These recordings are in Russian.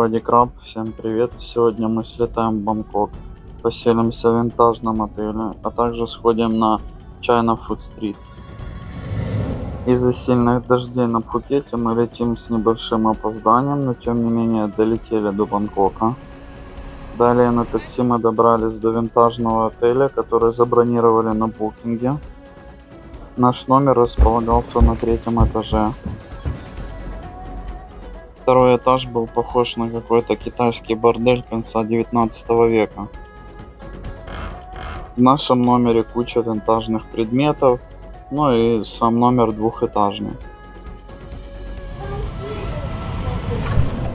Влади Краб, всем привет! Сегодня мы слетаем в Бангкок, поселимся в винтажном отеле, а также сходим на China Food Street. Из-за сильных дождей на Пхукете мы летим с небольшим опозданием, но тем не менее долетели до Бангкока. Далее на такси мы добрались до винтажного отеля, который забронировали на букинге. Наш номер располагался на 3-м этаже. Второй этаж был похож на какой-то китайский бордель конца 19 века. В нашем номере куча винтажных предметов, ну и сам номер двухэтажный.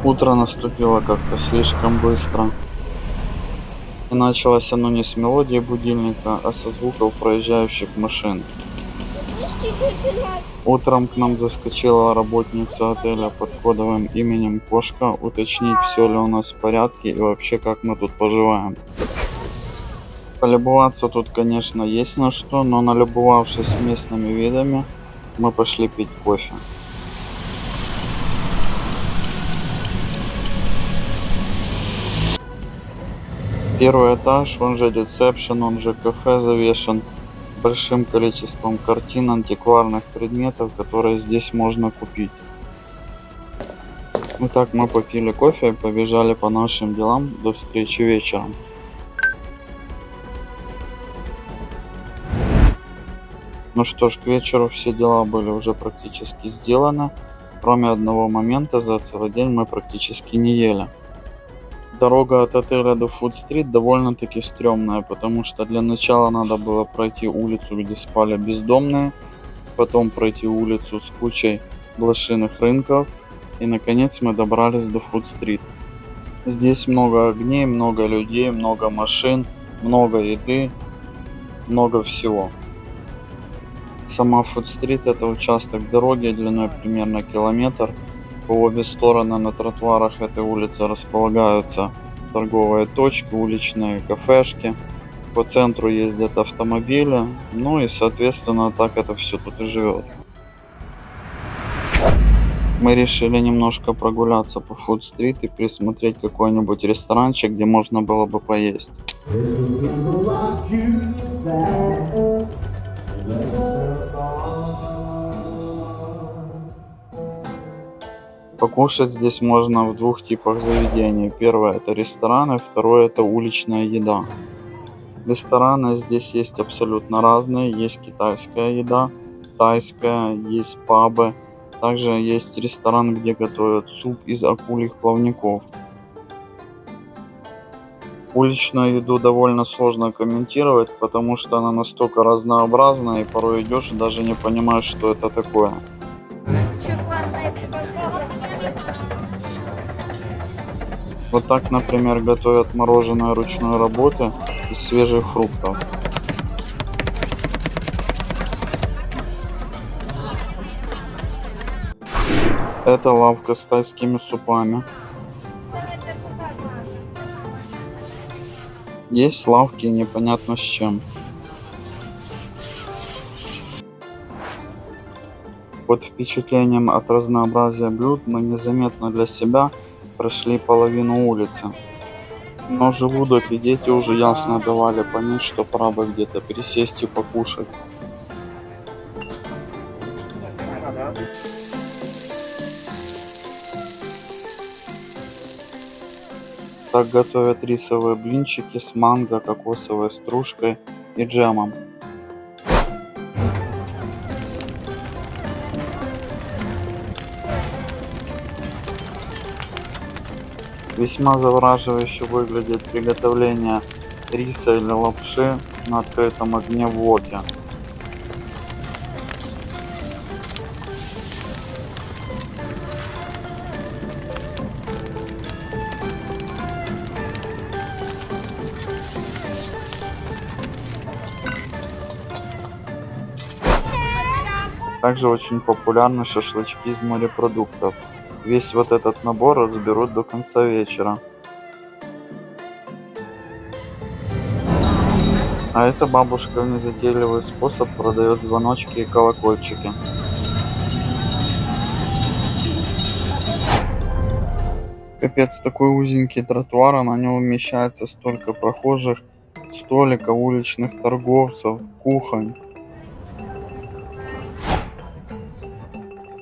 Утро наступило как-то слишком быстро. И началось оно не с мелодии будильника, а со звуков проезжающих машин. Утром к нам заскочила работница отеля под кодовым именем Кошка уточнить, все ли у нас в порядке и вообще как мы тут поживаем. Полюбоваться тут, конечно, есть на что, но налюбовавшись местными видами, мы пошли пить кофе. Первый этаж, он же ресепшн, он же кафе, завешен большим количеством картин, антикварных предметов, которые здесь можно купить. Итак, мы попили кофе и побежали по нашим делам. До встречи вечером. Ну что ж, к вечеру все дела были уже практически сделаны. Кроме одного момента, за целый день мы практически не ели. Дорога от отеля до Фуд-стрит довольно-таки стрёмная, потому что для начала надо было пройти улицу, где спали бездомные, потом пройти улицу с кучей блошиных рынков, и наконец мы добрались до Фуд-стрит. Здесь много огней, много людей, много машин, много еды, много всего. Сама Фуд-стрит — это участок дороги длиной примерно километр. По обе стороны на тротуарах этой улицы располагаются торговые точки, уличные кафешки. По центру ездят автомобили. Ну и соответственно так это все тут и живет. Мы решили немножко прогуляться по Фуд-стрит и присмотреть какой-нибудь ресторанчик, где можно было бы поесть. Покушать здесь можно в двух типах заведений. Первое — это рестораны, второе — это уличная еда. Рестораны здесь есть абсолютно разные. Есть китайская еда, тайская, есть пабы. Также есть ресторан, где готовят суп из акульих плавников. Уличную еду довольно сложно комментировать, потому что она настолько разнообразна, и порой идешь и даже не понимаешь, что это такое. Вот так, например, готовят мороженое ручной работы из свежих фруктов. Это лавка с тайскими супами. Есть лавки непонятно с чем. Под впечатлением от разнообразия блюд мы незаметно для себя прошли половину улицы. Но желудок и дети уже ясно давали понять, что пора бы где-то пересесть и покушать. Так готовят рисовые блинчики с манго, кокосовой стружкой и джемом. Весьма завораживающе выглядит приготовление риса или лапши на открытом огне в воке. Также очень популярны шашлычки из морепродуктов. Весь вот этот набор разберут до конца вечера. А эта бабушка в незатейливый способ продает звоночки и колокольчики. Капец, такой узенький тротуар, а на нем умещается столько прохожих, столиков, уличных торговцев, кухонь.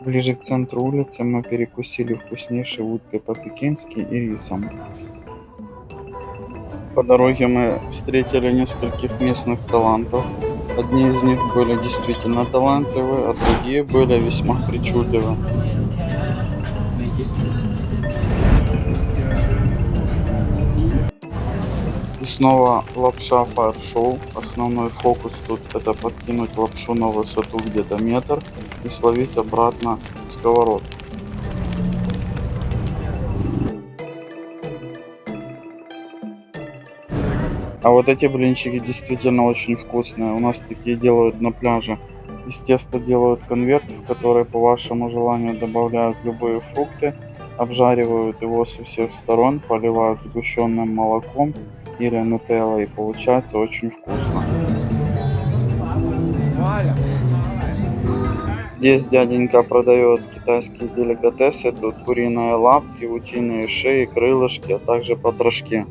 Ближе к центру улицы мы перекусили вкуснейшей уткой по-пекински и рисом. По дороге мы встретили нескольких местных талантов. Одни из них были действительно талантливы, а другие были весьма причудливы. И снова лапша фаер-шоу. Основной фокус тут это подкинуть лапшу на высоту где-то метр и словить обратно в сковородку. А вот эти блинчики действительно очень вкусные. У нас такие делают на пляже. Из теста делают конверт, в который по вашему желанию добавляют любые фрукты, обжаривают его со всех сторон, поливают сгущенным молоком или нутеллой, и получается очень вкусно. Здесь дяденька продает китайские деликатесы, тут куриные лапки, утиные шеи, крылышки, а также потрошки.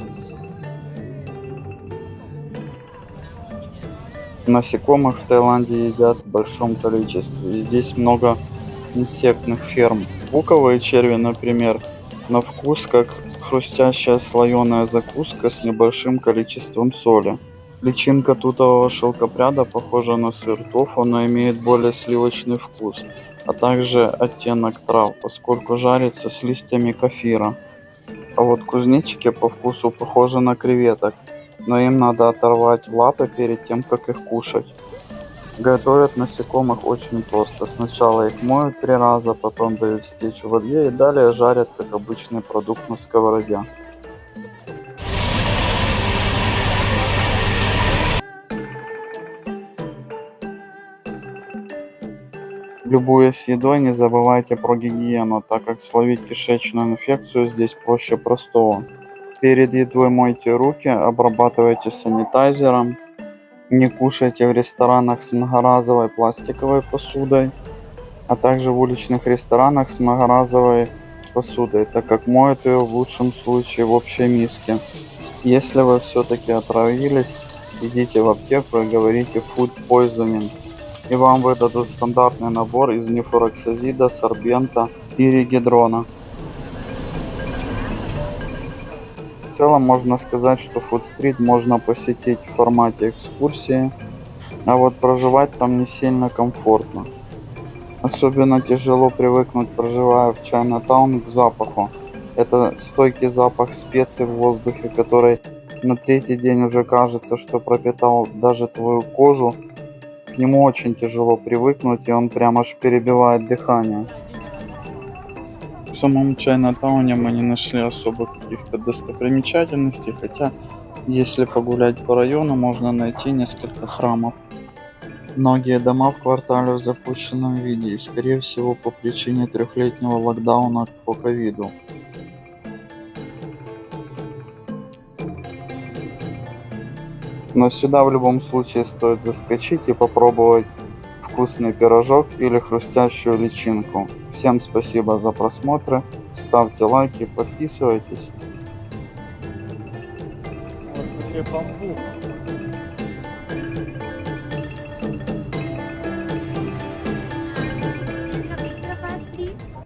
Насекомых в Таиланде едят в большом количестве, и здесь много инсектных ферм. Буковые черви, например, на вкус как хрустящая слоеная закуска с небольшим количеством соли. Личинка тутового шелкопряда похожа на сыр тофу, но имеет более сливочный вкус, а также оттенок трав, поскольку жарится с листьями кафира. А вот кузнечики по вкусу похожи на креветок, но им надо оторвать лапы перед тем, как их кушать. Готовят насекомых очень просто. Сначала их моют 3 раза, потом дают стечь в воде и далее жарят, как обычный продукт на сковороде. Любуясь едой, не забывайте про гигиену, так как словить кишечную инфекцию здесь проще простого. Перед едой мойте руки, обрабатывайте санитайзером. Не кушайте в ресторанах с многоразовой пластиковой посудой, а также в уличных ресторанах с многоразовой посудой, так как моют ее в лучшем случае в общей миске. Если вы все-таки отравились, идите в аптеку и говорите food poisoning, и вам выдадут стандартный набор из нефуроксазида, сорбента и регидрона. В целом можно сказать, что Фуд-стрит можно посетить в формате экскурсии, а вот проживать там не сильно комфортно. Особенно тяжело привыкнуть, проживая в Чайнатаун, к запаху. Это стойкий запах специй в воздухе, который на 3-й день уже кажется, что пропитал даже твою кожу. К нему очень тяжело привыкнуть, и он прямо аж перебивает дыхание. В самом Чайнатауне мы не нашли особо каких-то достопримечательностей, хотя если погулять по району, можно найти несколько храмов. Многие дома в квартале в запущенном виде, и скорее всего по причине 3-летнего локдауна по ковиду. Но сюда в любом случае стоит заскочить и попробовать вкусный пирожок или хрустящую личинку. Всем спасибо за просмотр, ставьте лайки, подписывайтесь. Вот такой бамбук.